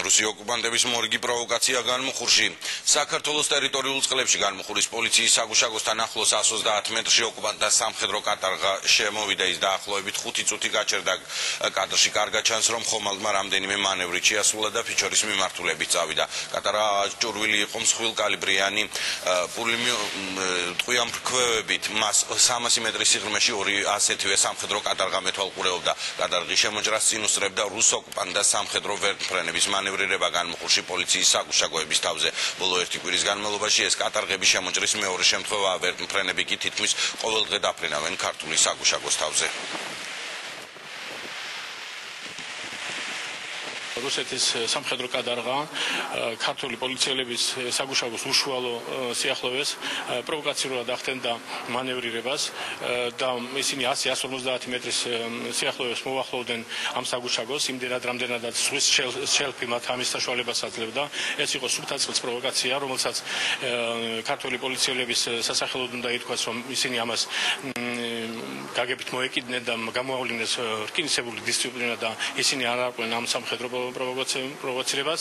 რუსი ოკუპანტების მორიგი პროვოკაცია განმუხურში. საქართველოს ტერიტორიულ წყლებში განმუხურის პოლიციის საგუშაგოსთან ახლოს 130 მეტრში ოკუპანტთა სამხედრო კატარღა შემოვიდა. ის დაახლოებით 5 წუთი გაჩერდა. კადრში კარგად ჩანს, რომ ხომალდმა რამდენიმე მანევრით შეასრულა და ფიჩორის მიმართულებით წავიდა. კატარღა ჭურვილი იყო მსხვილკალიბრიანი ტყვიამფრქვევებით. მას 300 მეტრის სიღრმეში ორი ასეთივე სამხედრო კატარღა მეთვალყურეობდა. კატარღის შემოჭრას წინ უსწრებდა რუს ოკუპანტთა სამხედრო ვერტმფრენების მანევრირება განმუხურში პოლიციის საგუშაგოების თავზე. ბოლო 1 კვირის განმავლობაში ეს კატარღების შემოჭრის მეორე შემთხვევაა. ვერტმფრენები კი თითქმის ყოველდღე დაფრენავენ ქართული საგუშაგოს თავზე. რუსეთის სამხედრო კადარღა ქართული პოლიციელების საგუშაგოს უშუალო სიახლოვეს პროვოკაციულად ახდენდა მანევრირებას და ისინი 100-150 მეტრის სიახლოვეს მოახლოვდნენ ამ საგუშაგოს, იმდენად რამდენადაც ზღვის შელფი მათ ამის საშუალებას აძლევდა. ეს იყო სუფთაწყლის პროვოკაცია, რომელსაც ქართული პოლიციელების სასახელოდ უნდა ითქვას, რომ ისინი ამას გაგებით მოეკიდნენ და გამოავლინეს რკინისებური დისციპლინა და ისინი არ არყვნენ ამ სამხედრო პროვოცირებას.